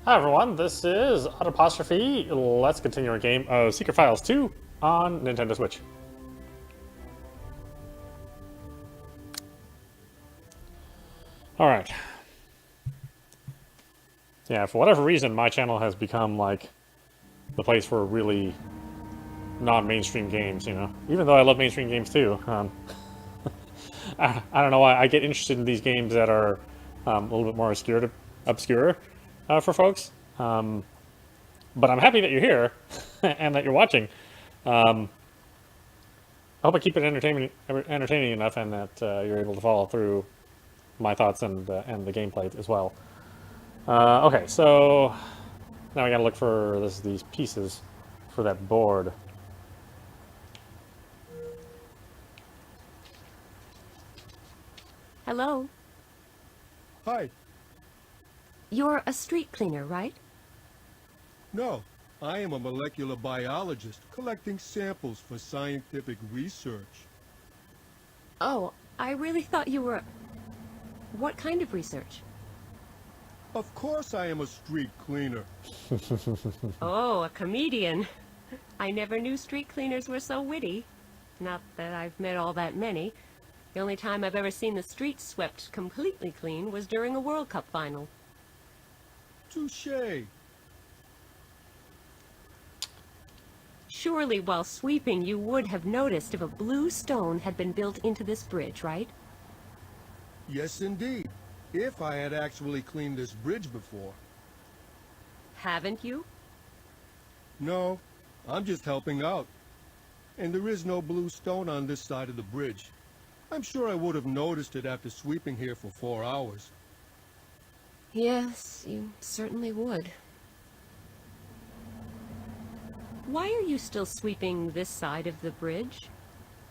Hi everyone, this is Autopostrophe. Let's continue our game of Secret Files 2 on Nintendo Switch. Alright. Yeah, for whatever reason, my channel has become like the place for really non-mainstream games, you know? Even though I love mainstream games too. I don't know why I get interested in these games that are a little bit more obscure for folks. But I'm happy that you're here and that you're watching. I hope I keep it entertaining enough, and that you're able to follow through my thoughts and the gameplay as well. Okay, so now we got to look for these pieces for that board. Hello. Hi. You're a street cleaner, right? No, I am a molecular biologist collecting samples for scientific research. Oh, I really thought you were... What kind of research? Of course I am a street cleaner. Oh, a comedian. I never knew street cleaners were so witty. Not that I've met all that many. The only time I've ever seen the streets swept completely clean was during a World Cup final. Touché. Surely while sweeping you would have noticed if a blue stone had been built into this bridge, right? Yes, indeed. If I had actually cleaned this bridge before. Haven't you? No, I'm just helping out. And there is no blue stone on this side of the bridge. I'm sure I would have noticed it after sweeping here for 4 hours. Yes, you certainly would. Why are you still sweeping this side of the bridge?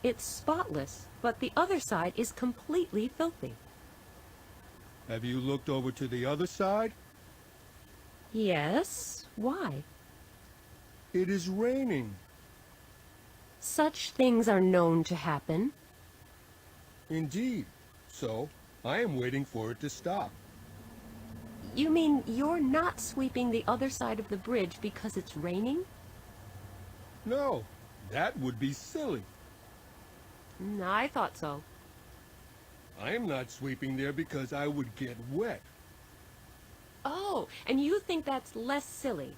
It's spotless, but the other side is completely filthy. Have you looked over to the other side? Yes, why? It is raining. Such things are known to happen. Indeed. So, I am waiting for it to stop. You mean you're not sweeping the other side of the bridge because it's raining? No, that would be silly. I thought so. I am not sweeping there because I would get wet. Oh, and you think that's less silly?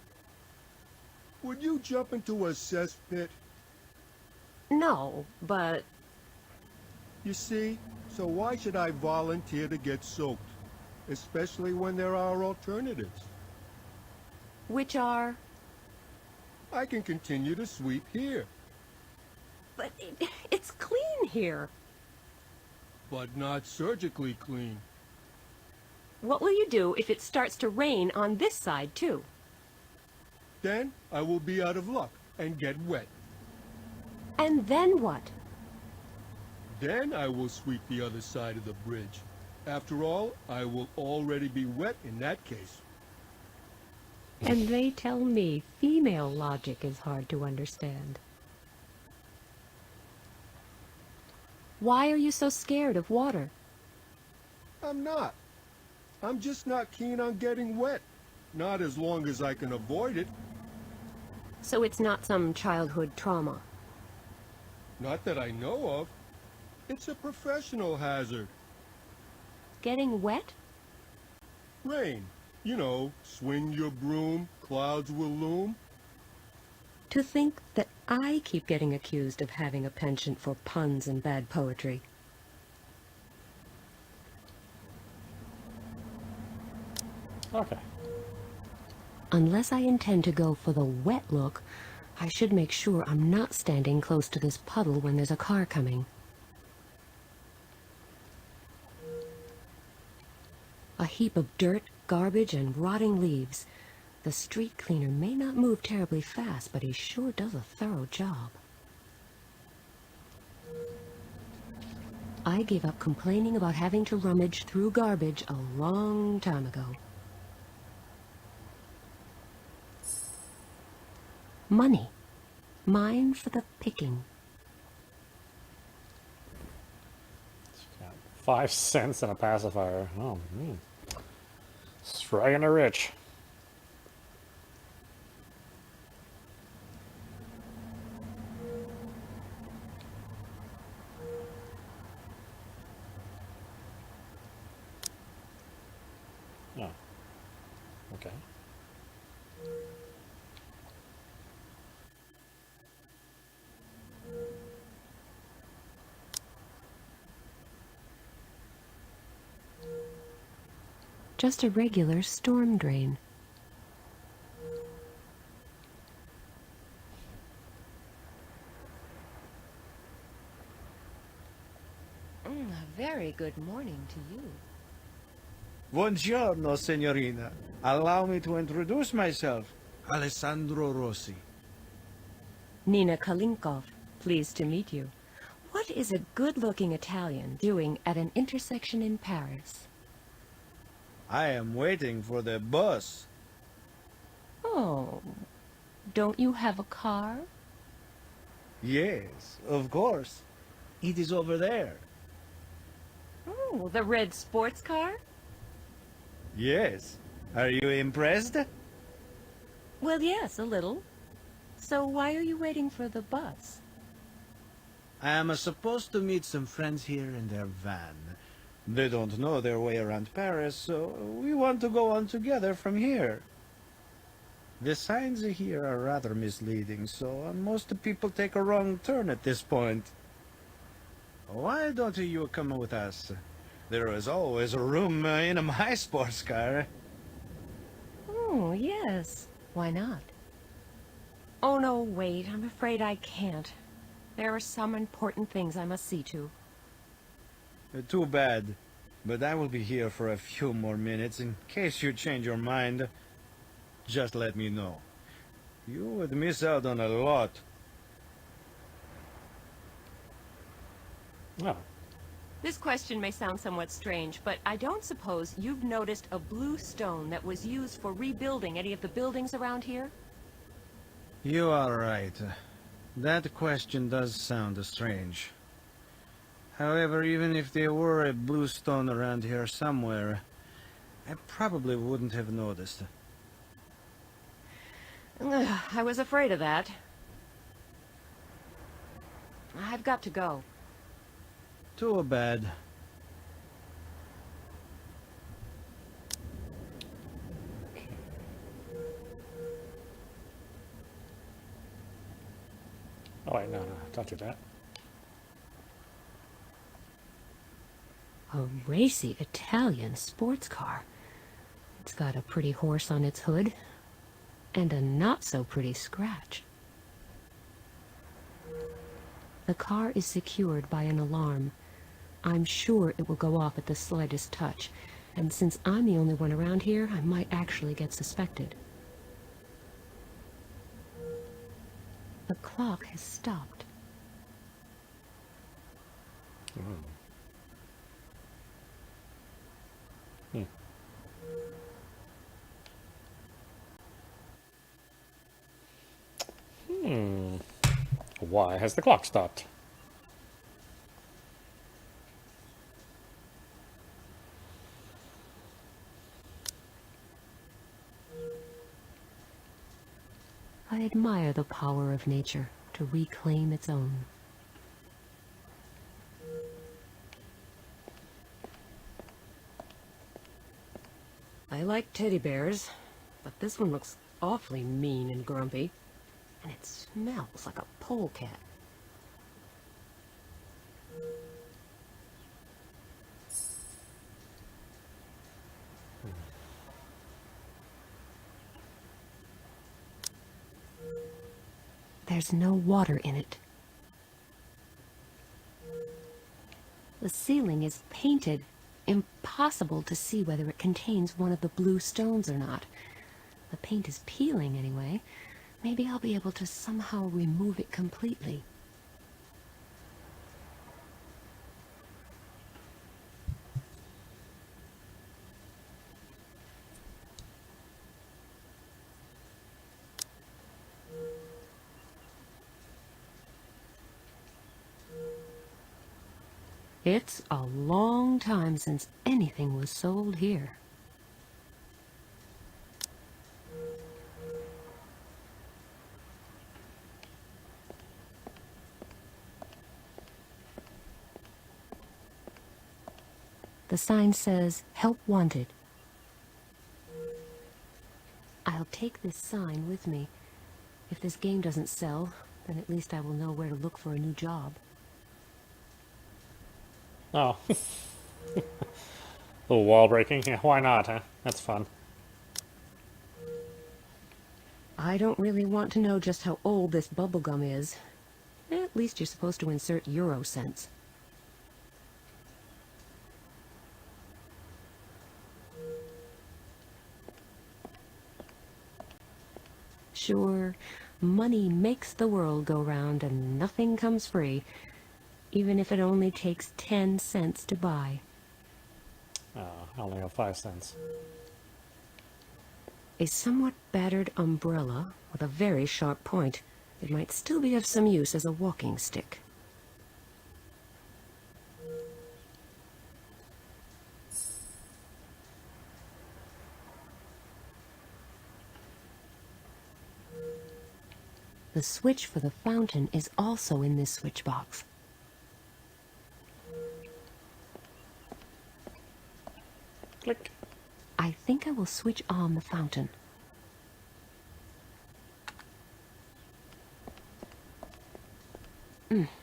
Would you jump into a cesspit? No, but... You see, so why should I volunteer to get soaked? Especially when there are alternatives. Which are... I can continue to sweep here. But it's clean here. But not surgically clean. What will you do if it starts to rain on this side, too? Then I will be out of luck and get wet. And then what? Then I will sweep the other side of the bridge. After all, I will already be wet in that case. And they tell me female logic is hard to understand. Why are you so scared of water? I'm not. I'm just not keen on getting wet. Not as long as I can avoid it. So it's not some childhood trauma? Not that I know of. It's a professional hazard. Getting wet? Rain. You know, swing your broom, clouds will loom. To think that I keep getting accused of having a penchant for puns and bad poetry. Okay. Unless I intend to go for the wet look, I should make sure I'm not standing close to this puddle when there's a car coming. A heap of dirt, garbage, and rotting leaves. The street cleaner may not move terribly fast, but he sure does a thorough job. I gave up complaining about having to rummage through garbage a long time ago. Money. Mine for the picking. Got 5 cents and a pacifier. Oh, striking the rich. Oh. Okay. Just a regular storm drain. A very good morning to you. Buongiorno, signorina. Allow me to introduce myself. Alessandro Rossi. Nina Kalenkow, pleased to meet you. What is a good-looking Italian doing at an intersection in Paris? I am waiting for the bus. Oh, don't you have a car? Yes, of course. It is over there. Oh, the red sports car? Yes. Are you impressed? Well, yes, a little. So why are you waiting for the bus? I am supposed to meet some friends here in their van. They don't know their way around Paris, so we want to go on together from here. The signs here are rather misleading, so most people take a wrong turn at this point. Why don't you come with us? There is always a room in my sports car. Oh, yes. Why not? Oh, no, wait. I'm afraid I can't. There are some important things I must see to. Too bad. But I will be here for a few more minutes in case you change your mind. Just let me know. You would miss out on a lot. Oh. This question may sound somewhat strange, but I don't suppose you've noticed a blue stone that was used for rebuilding any of the buildings around here? You are right. That question does sound strange. However, even if there were a blue stone around here somewhere, I probably wouldn't have noticed. Ugh, I was afraid of that. I've got to go. Too bad. Oh wait, no, don't do that. A racy Italian sports car. It's got a pretty horse on its hood, and a not-so-pretty scratch. The car is secured by an alarm. I'm sure it will go off at the slightest touch, and since I'm the only one around here, I might actually get suspected. The clock has stopped. Why has the clock stopped? I admire the power of nature to reclaim its own. I like teddy bears, but this one looks awfully mean and grumpy, and it smells like a polecat. There's no water in it. The ceiling is painted. Impossible to see whether it contains one of the blue stones or not. The paint is peeling anyway. Maybe I'll be able to somehow remove it completely. It's a long time since anything was sold here. The sign says, "Help wanted." I'll take this sign with me. If this game doesn't sell, then at least I will know where to look for a new job. Oh. Little wall breaking. Yeah, why not, huh? That's fun. I don't really want to know just how old this bubblegum is. At least you're supposed to insert euro cents. Sure, money makes the world go round and nothing comes free, even if it only takes 10 cents to buy. I only have 5 cents. A somewhat battered umbrella with a very sharp point. It might still be of some use as a walking stick. The switch for the fountain is also in this switch box. Click. I think I will switch on the fountain.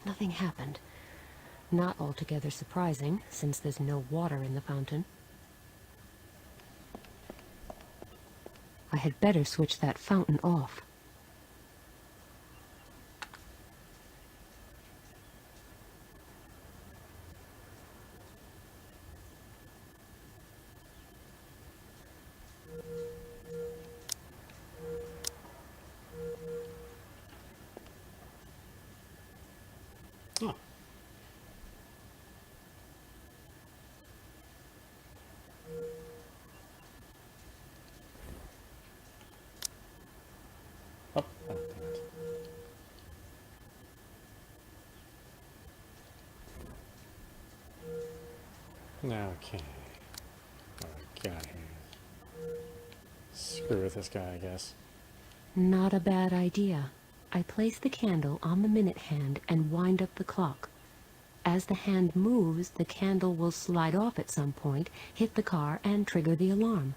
Nothing happened. Not altogether surprising, since there's no water in the fountain. I had better switch that fountain off. Oh. Oh, damn it. Okay. Get out of here. Screw with this guy, I guess. Not a bad idea. I place the candle on the minute hand and wind up the clock. As the hand moves, the candle will slide off at some point, hit the car, and trigger the alarm.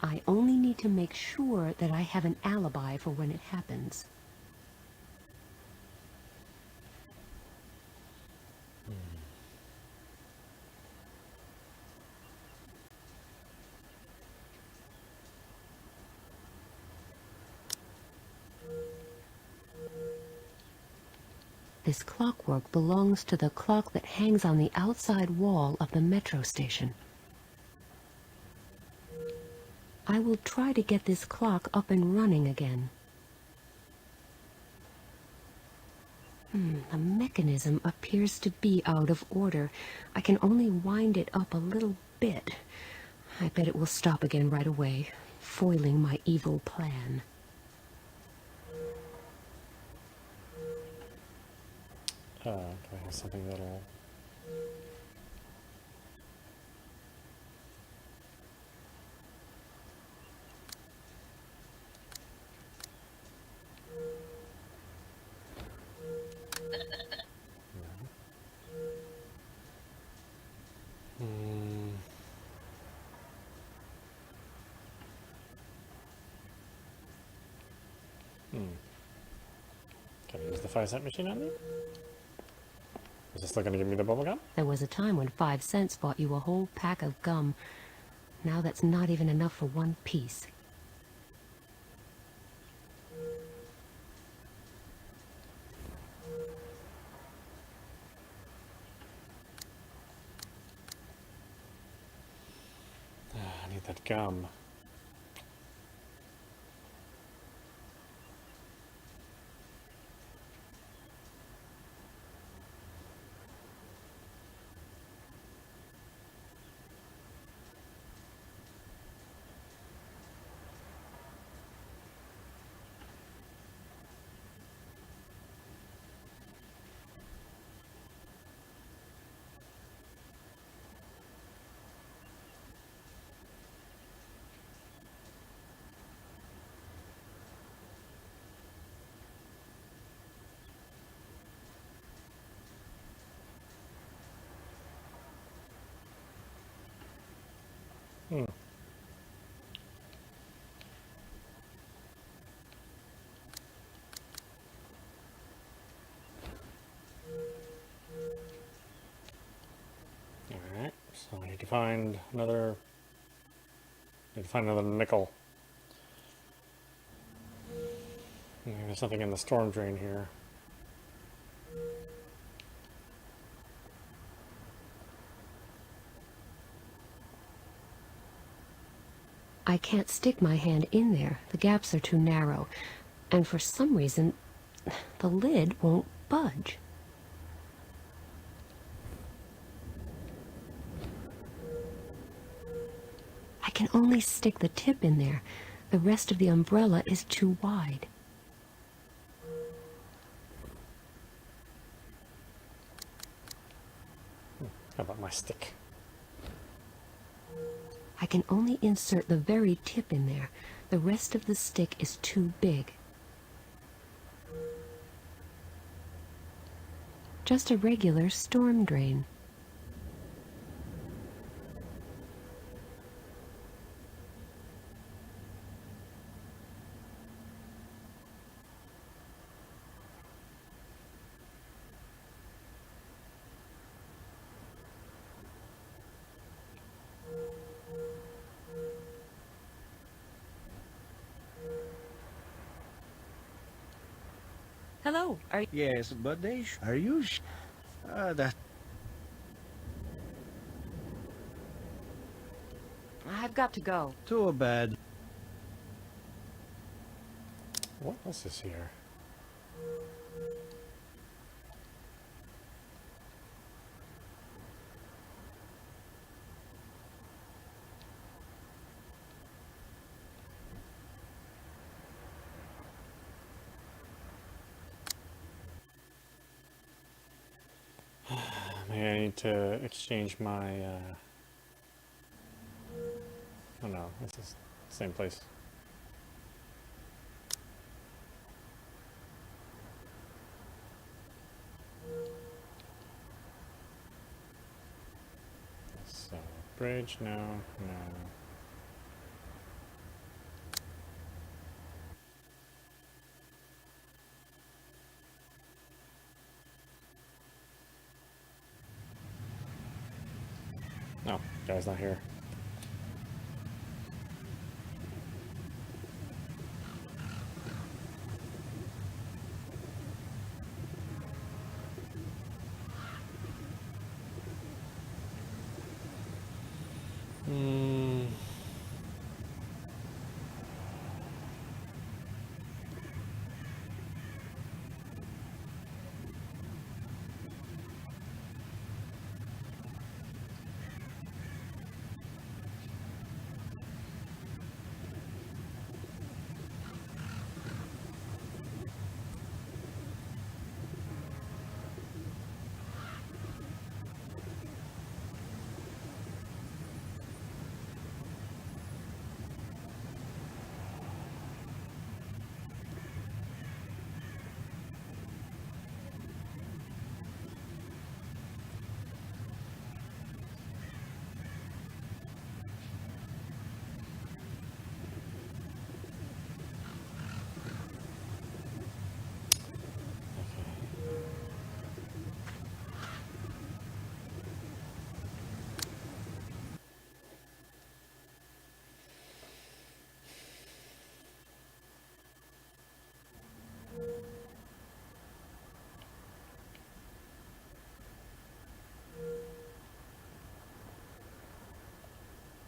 I only need to make sure that I have an alibi for when it happens. This clockwork belongs to the clock that hangs on the outside wall of the metro station. I will try to get this clock up and running again. The mechanism appears to be out of order. I can only wind it up a little bit. I bet it will stop again right away, foiling my evil plan. Do I have something that'll... Can I use the 5-cent machine on me? Is this still going to give me the bubble gum? There was a time when 5 cents bought you a whole pack of gum. Now that's not even enough for one piece. I need that gum. Alright, so I need to find another nickel. There's something in the storm drain here. I can't stick my hand in there. The gaps are too narrow. And for some reason, the lid won't budge. I can only stick the tip in there. The rest of the umbrella is too wide. How about my stick? I can only insert the very tip in there. The rest of the stick is too big. Just a regular storm drain. Hello, are you... Yes, but are you that... I've got to go. Too bad. What else is here? Maybe I need to exchange my, oh no, this is the same place. So, bridge, no, no. No, guy's not here.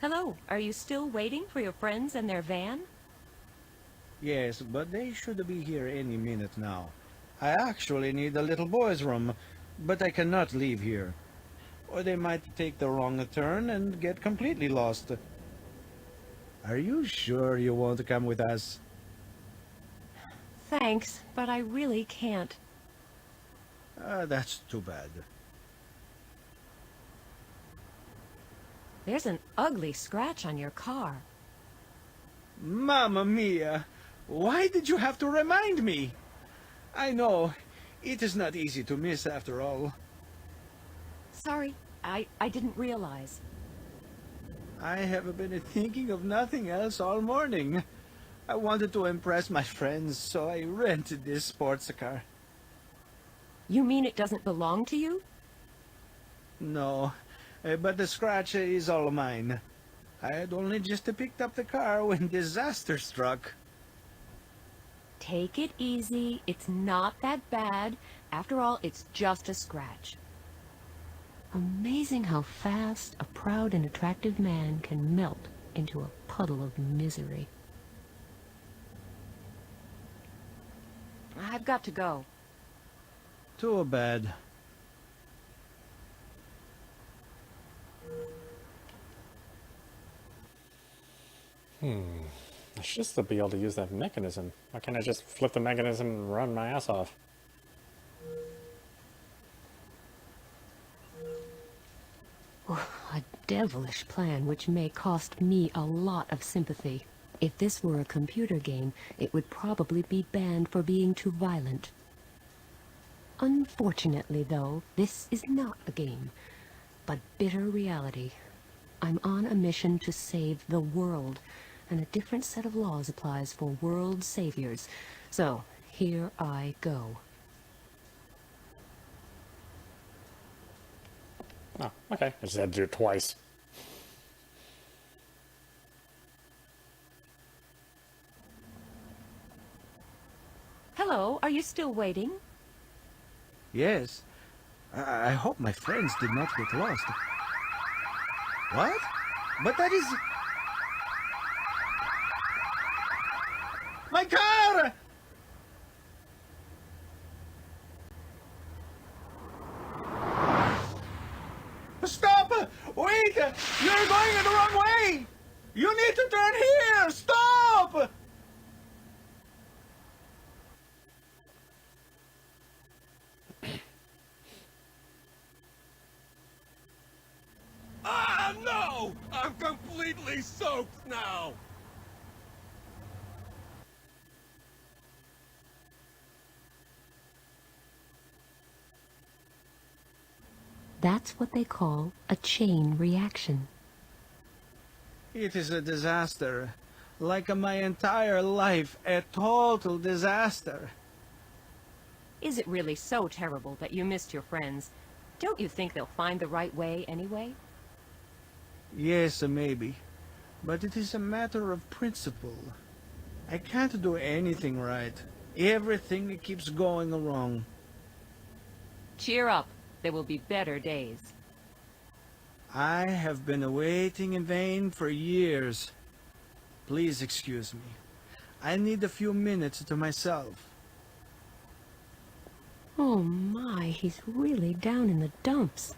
Hello, are you still waiting for your friends and their van? Yes, but they should be here any minute now. I actually need the little boy's room, but I cannot leave here. Or they might take the wrong turn and get completely lost. Are you sure you want to come with us? Thanks, but I really can't. That's too bad. There's an ugly scratch on your car. Mamma mia! Why did you have to remind me? I know, it is not easy to miss after all. Sorry, I didn't realize. I have been thinking of nothing else all morning. I wanted to impress my friends, so I rented this sports car. You mean it doesn't belong to you? No, but the scratch is all mine. I had only just picked up the car when disaster struck. Take it easy. It's not that bad. After all, it's just a scratch. Amazing how fast a proud and attractive man can melt into a puddle of misery. I've got to go. Too bad. I should still be able to use that mechanism. Why can't I just flip the mechanism and run my ass off? A devilish plan which may cost me a lot of sympathy. If this were a computer game, it would probably be banned for being too violent. Unfortunately, though, this is not a game, but bitter reality. I'm on a mission to save the world, and a different set of laws applies for world saviors. So, here I go. Oh, okay. I just had to do it twice. Hello, are you still waiting? Yes. I hope my friends did not get lost. What? But that is... My car! Stop! Wait! You're going the wrong way! You need to turn here! Stop! Ah, no! I'm completely soaked now! That's what they call a chain reaction. It is a disaster. Like my entire life, a total disaster. Is it really so terrible that you missed your friends? Don't you think they'll find the right way anyway? Yes, maybe. But it is a matter of principle. I can't do anything right. Everything keeps going wrong. Cheer up. There will be better days. I have been waiting in vain for years. Please excuse me. I need a few minutes to myself. Oh my, he's really down in the dumps.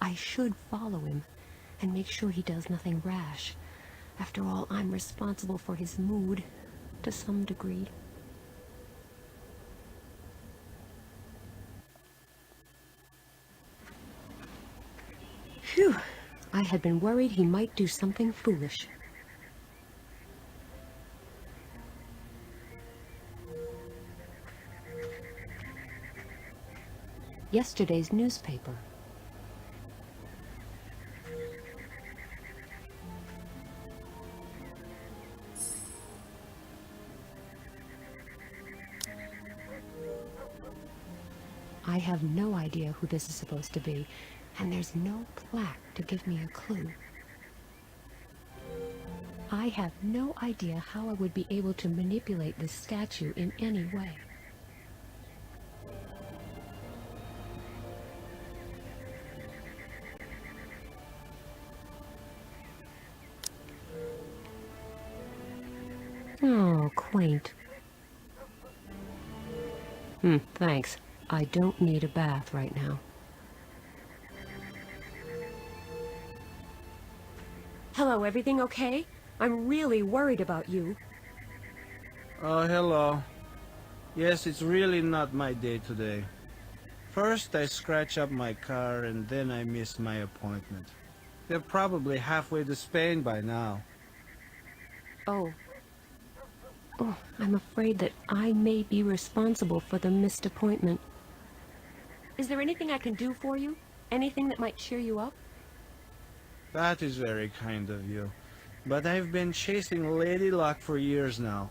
I should follow him and make sure he does nothing rash. After all, I'm responsible for his mood, to some degree. Phew, I had been worried he might do something foolish. Yesterday's newspaper. I have no idea who this is supposed to be, and there's no plaque to give me a clue. I have no idea how I would be able to manipulate this statue in any way. Oh, quaint. Thanks. I don't need a bath right now. Hello, everything okay? I'm really worried about you. Oh, hello. Yes, it's really not my day today. First, I scratch up my car, and then I miss my appointment. They're probably halfway to Spain by now. Oh, I'm afraid that I may be responsible for the missed appointment. Is there anything I can do for you? Anything that might cheer you up? That is very kind of you. But I've been chasing Lady Luck for years now.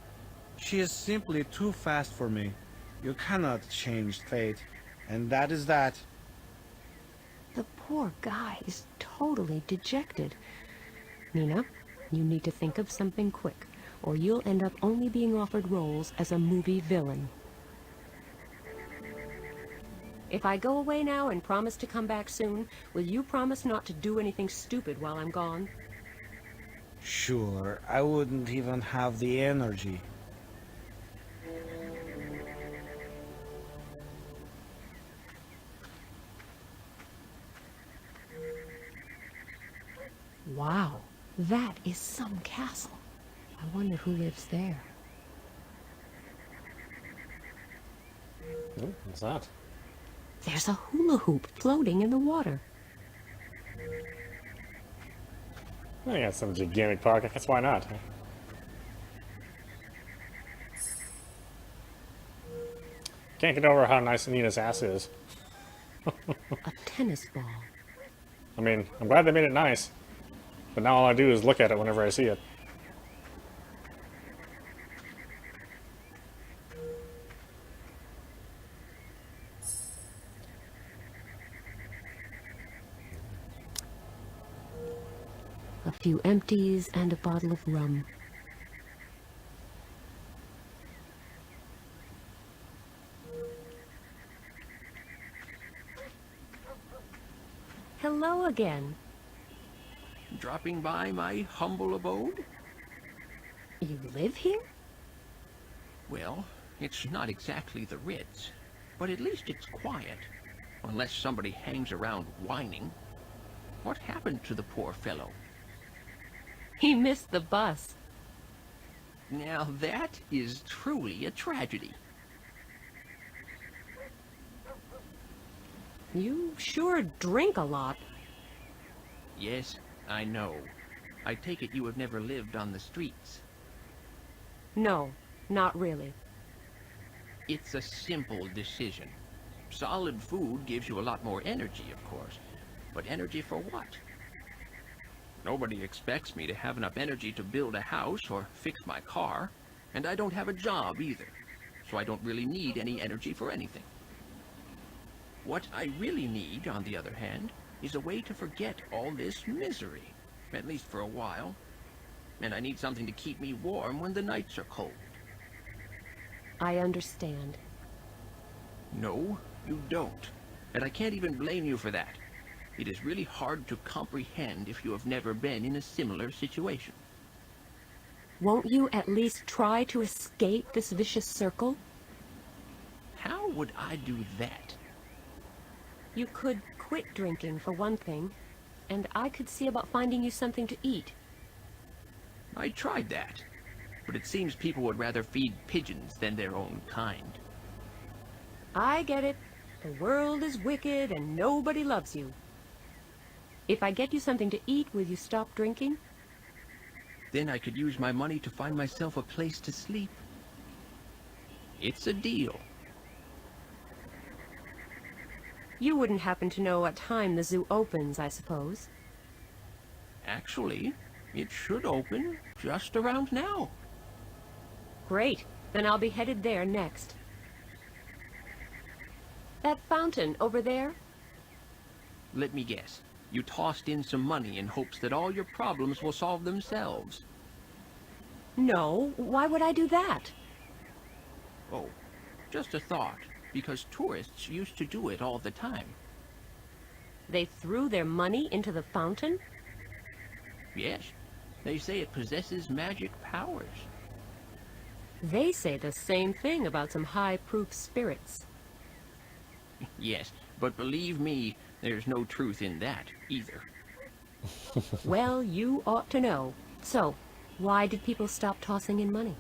She is simply too fast for me. You cannot change fate, and that is that. The poor guy is totally dejected. Nina, you need to think of something quick, or you'll end up only being offered roles as a movie villain. If I go away now and promise to come back soon, will you promise not to do anything stupid while I'm gone? Sure, I wouldn't even have the energy. Wow, that is some castle. I wonder who lives there. Ooh, what's that? There's a hula hoop floating in the water. I got some gigantic pockets. Why not? Can't get over how nice Nina's ass is. A tennis ball. I mean, I'm glad they made it nice, but now all I do is look at it whenever I see it. A few empties and a bottle of rum. Hello again. Dropping by my humble abode? You live here? Well, it's not exactly the Ritz, but at least it's quiet. Unless somebody hangs around whining. What happened to the poor fellow? He missed the bus. Now that is truly a tragedy. You sure drink a lot. Yes, I know. I take it you have never lived on the streets. No, not really. It's a simple decision. Solid food gives you a lot more energy, of course. But energy for what? Nobody expects me to have enough energy to build a house or fix my car, and I don't have a job either, so I don't really need any energy for anything. What I really need, on the other hand, is a way to forget all this misery, at least for a while. And I need something to keep me warm when the nights are cold. I understand. No, you don't. And I can't even blame you for that. It is really hard to comprehend if you have never been in a similar situation. Won't you at least try to escape this vicious circle? How would I do that? You could quit drinking, for one thing, and I could see about finding you something to eat. I tried that, but it seems people would rather feed pigeons than their own kind. I get it. The world is wicked and nobody loves you. If I get you something to eat, will you stop drinking? Then I could use my money to find myself a place to sleep. It's a deal. You wouldn't happen to know what time the zoo opens, I suppose. Actually, it should open just around now. Great. Then I'll be headed there next. That fountain over there? Let me guess. You tossed in some money in hopes that all your problems will solve themselves. No, why would I do that? Oh, just a thought, because tourists used to do it all the time. They threw their money into the fountain? Yes, they say it possesses magic powers. They say the same thing about some high-proof spirits. Yes, but believe me, there's no truth in that either. Well, you ought to know. So, why did people stop tossing in money?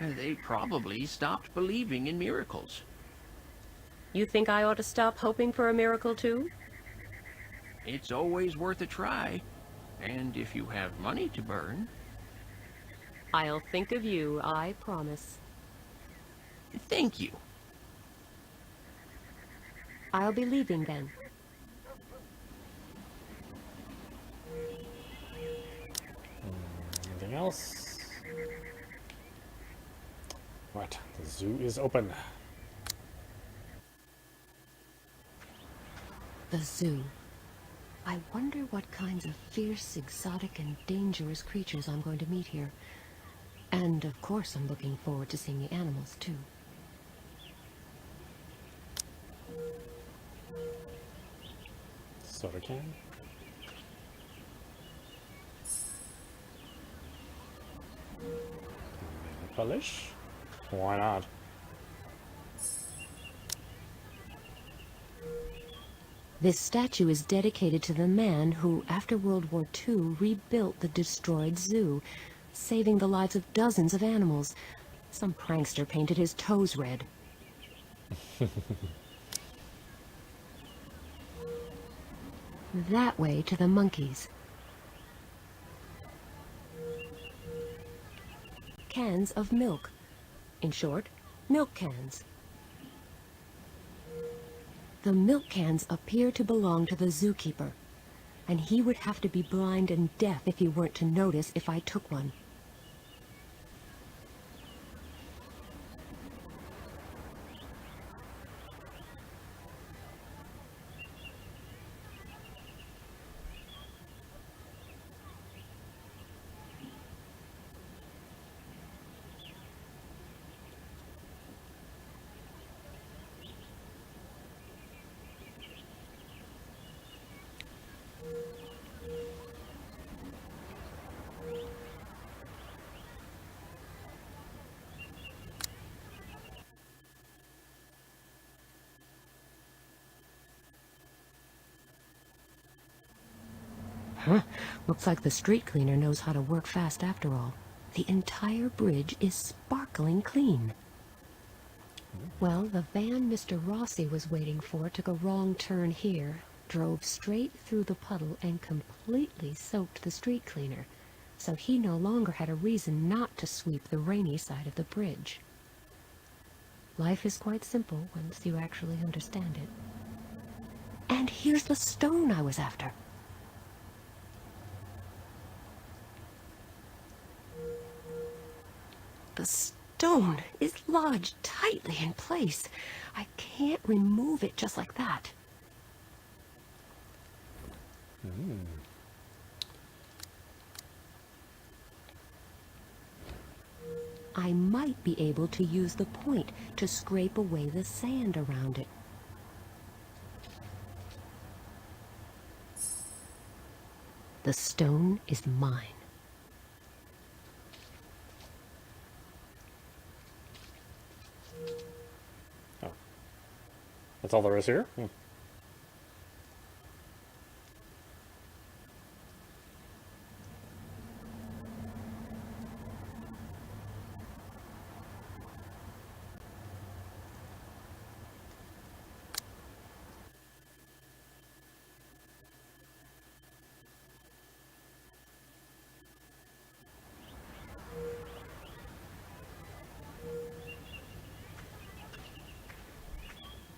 They probably stopped believing in miracles. You think I ought to stop hoping for a miracle too? It's always worth a try. And if you have money to burn... I'll think of you, I promise. Thank you. I'll be leaving then. else? Right, the zoo is open. The zoo. I wonder what kinds of fierce, exotic, and dangerous creatures I'm going to meet here. And, of course, I'm looking forward to seeing the animals, too. Soda can. Nail polish. Why not? This statue is dedicated to the man who, after World War II, rebuilt the destroyed zoo, saving the lives of dozens of animals. Some prankster painted his toes red. That way to the monkeys. Cans of milk. In short, milk cans. The milk cans appear to belong to the zookeeper, and he would have to be blind and deaf if he weren't to notice if I took one. Huh? Looks like the street cleaner knows how to work fast after all. The entire bridge is sparkling clean. Well, the van Mr. Rossi was waiting for took a wrong turn here, drove straight through the puddle, and completely soaked the street cleaner, so he no longer had a reason not to sweep the rainy side of the bridge. Life is quite simple once you actually understand it. And here's the stone I was after. The stone is lodged tightly in place. I can't remove it just like that. I might be able to use the point to scrape away the sand around it. The stone is mine. That's all there is here?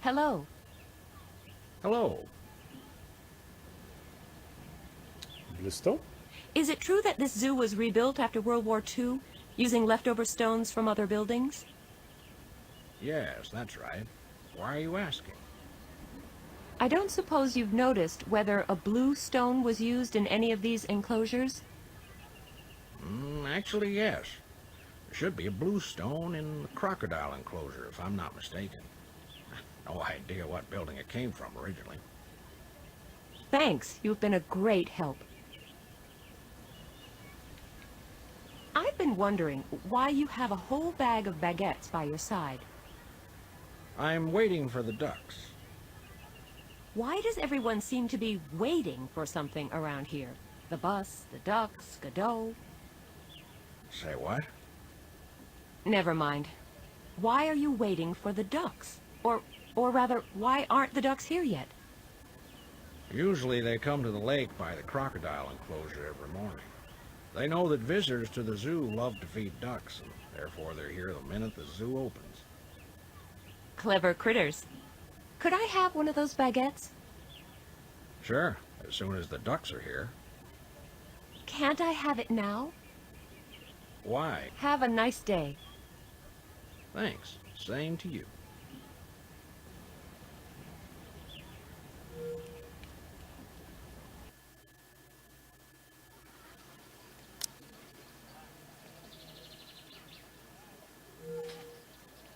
Hello. Hello. Listo? Is it true that this zoo was rebuilt after World War II, using leftover stones from other buildings? Yes, that's right. Why are you asking? I don't suppose you've noticed whether a blue stone was used in any of these enclosures? Actually, yes. There should be a blue stone in the crocodile enclosure, if I'm not mistaken. No idea what building it came from originally. Thanks, you've been a great help. I've been wondering why you have a whole bag of baguettes by your side. I'm waiting for the ducks. Why does everyone seem to be waiting for something around here? The bus, the ducks, Godot. Say what? Never mind. Why are you waiting for the ducks? Or rather, why aren't the ducks here yet? Usually they come to the lake by the crocodile enclosure every morning. They know that visitors to the zoo love to feed ducks, and therefore they're here the minute the zoo opens. Clever critters. Could I have one of those baguettes? Sure, as soon as the ducks are here. Can't I have it now? Why? Have a nice day. Thanks. Same to you.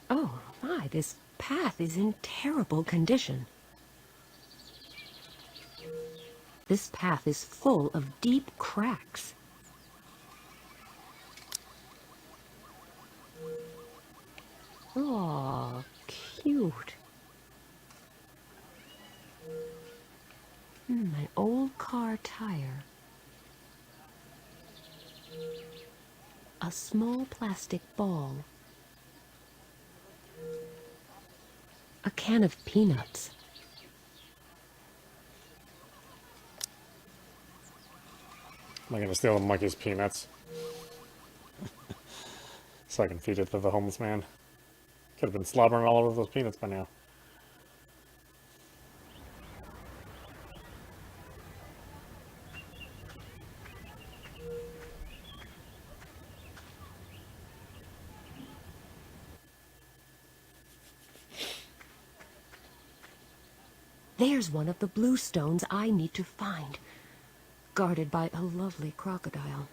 Oh, my, this path is in terrible condition. This path is full of deep cracks. Aw, cute. My old car tire. A small plastic ball. A can of peanuts. Am I going to steal the monkey's peanuts? So I can feed it to the homeless man. Could have been slobbering all over those peanuts by now. There's one of the blue stones I need to find, guarded by a lovely crocodile.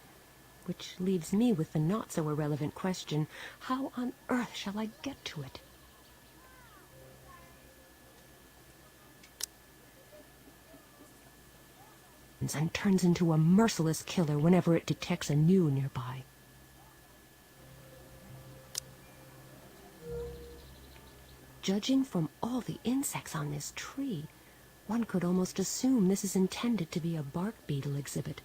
Which leaves me with the not-so-irrelevant question, how on earth shall I get to it? And turns into a merciless killer whenever it detects a new nearby. Judging from all the insects on this tree, one could almost assume this is intended to be a bark beetle exhibit.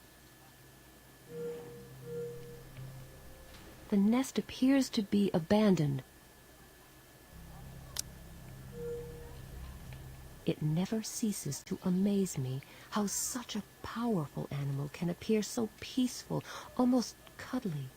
The nest appears to be abandoned. It never ceases to amaze me how such a powerful animal can appear so peaceful, almost cuddly.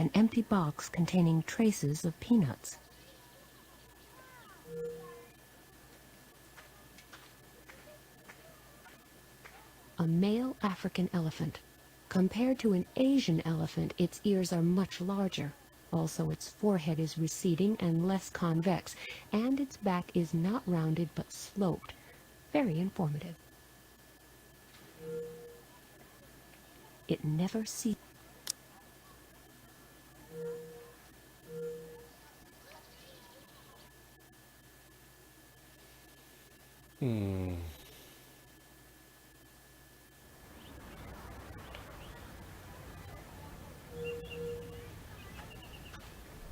An empty box containing traces of peanuts. A male African elephant. Compared to an Asian elephant, its ears are much larger. Also, its forehead is receding and less convex, and its back is not rounded but sloped. Very informative. It never ceases.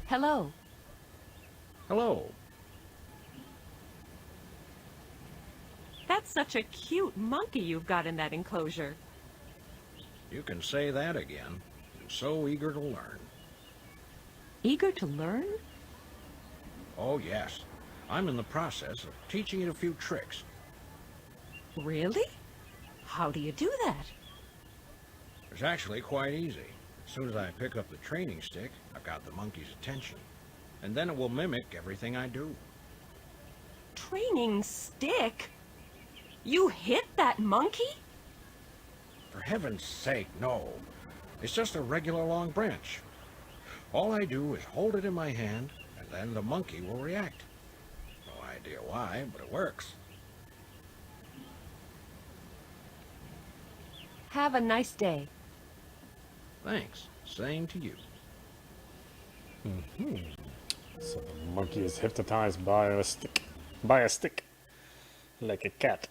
Hello. Hello. That's such a cute monkey you've got in that enclosure. You can say that again. I'm so eager to learn. Eager to learn? Oh, yes. I'm in the process of teaching it a few tricks. Really? How do you do that? It's actually quite easy. As soon as I pick up the training stick, I've got the monkey's attention. And then it will mimic everything I do. Training stick? You hit that monkey? For heaven's sake, no. It's just a regular long branch. All I do is hold it in my hand, and then the monkey will react. No idea why, but it works. Have a nice day. Thanks. Same to you. So the monkey is hypnotized by a stick. By a stick. Like a cat.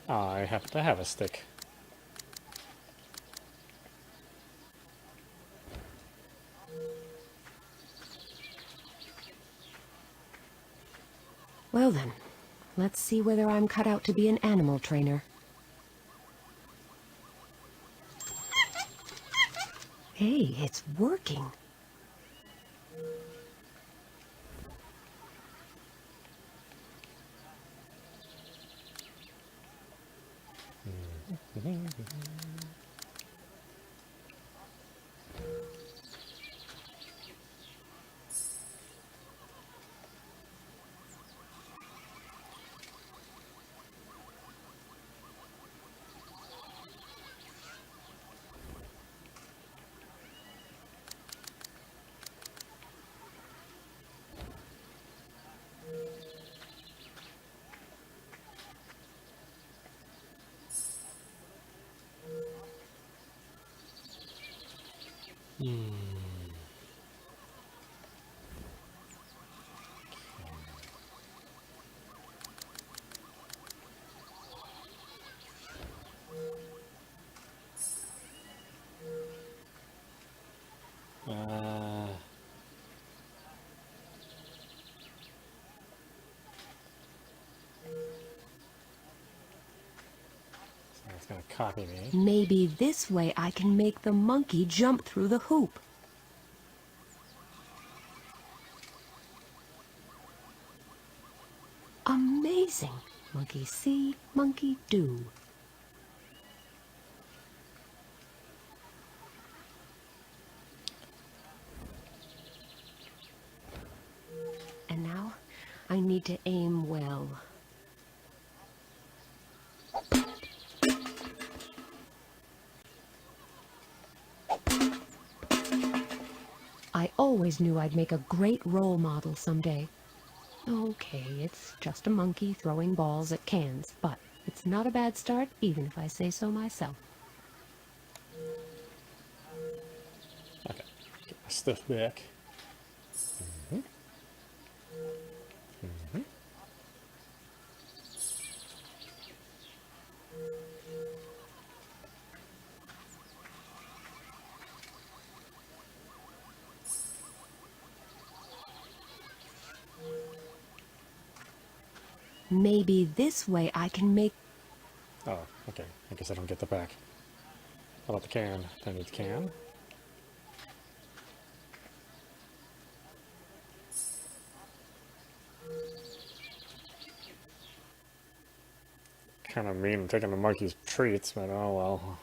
I happen to have a stick. Well then, let's see whether I'm cut out to be an animal trainer. Hey, it's working. So it's going to copy me. Maybe this way I can make the monkey jump through the hoop. Amazing! Monkey see, monkey do. And now, I need to aim well. I always knew I'd make a great role model someday. Okay, it's just a monkey throwing balls at cans, but it's not a bad start, even if I say so myself. Okay, get my stuff back. Maybe this way I can make... Oh, okay. I guess I don't get the pack. How about the can? I need the can. Kind of mean taking the monkey's treats, but oh well.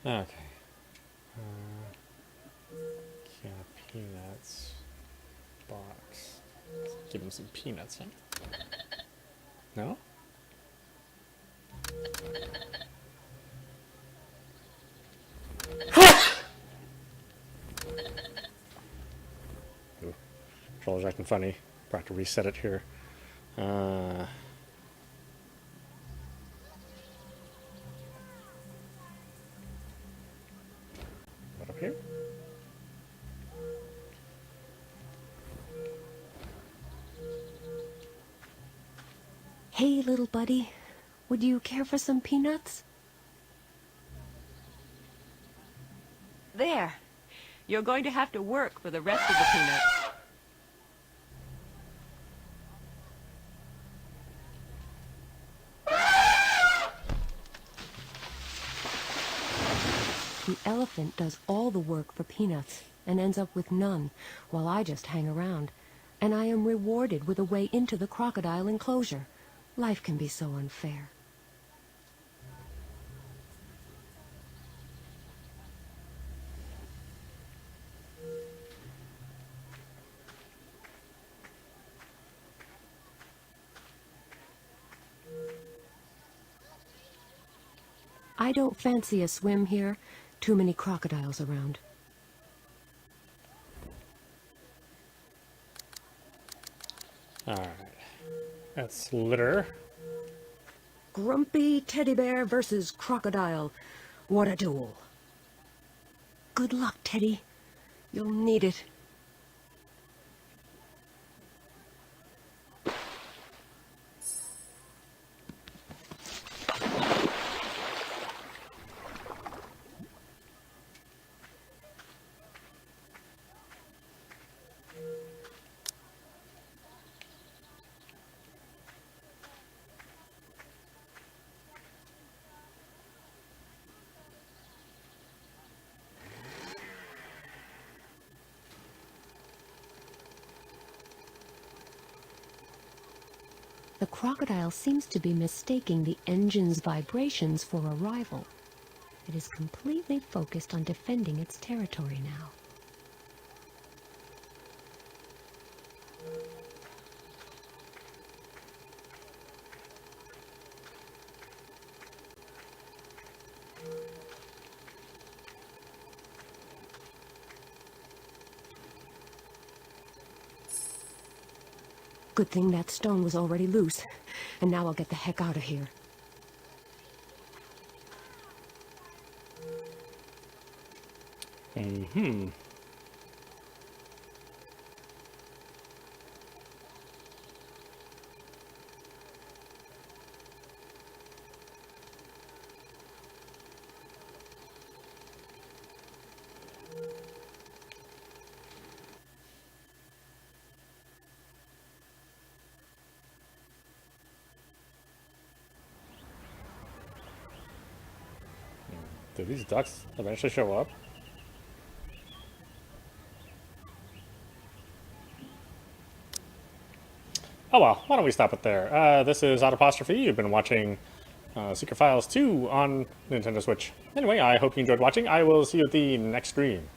Okay. Can of peanuts. Box. Let's give him some peanuts, huh? No? Ooh. Controller's acting funny. Probably have to reset it here. What up here? Hey, little buddy, would you care for some peanuts? There. You're going to have to work for the rest of the peanuts. The elephant does all the work for peanuts and ends up with none, while I just hang around. And I am rewarded with a way into the crocodile enclosure. Life can be so unfair. I don't fancy a swim here. Too many crocodiles around. Alright. That's litter. Grumpy teddy bear versus crocodile. What a duel. Good luck, Teddy. You'll need it. The crocodile seems to be mistaking the engine's vibrations for a rival. It is completely focused on defending its territory now. Good thing that stone was already loose, and now I'll get the heck out of here. Mm-hmm. Do these ducks eventually show up? Oh well, why don't we stop it there? This is Audapostrophe. You've been watching Secret Files 2 on Nintendo Switch. Anyway, I hope you enjoyed watching. I will see you at the next stream.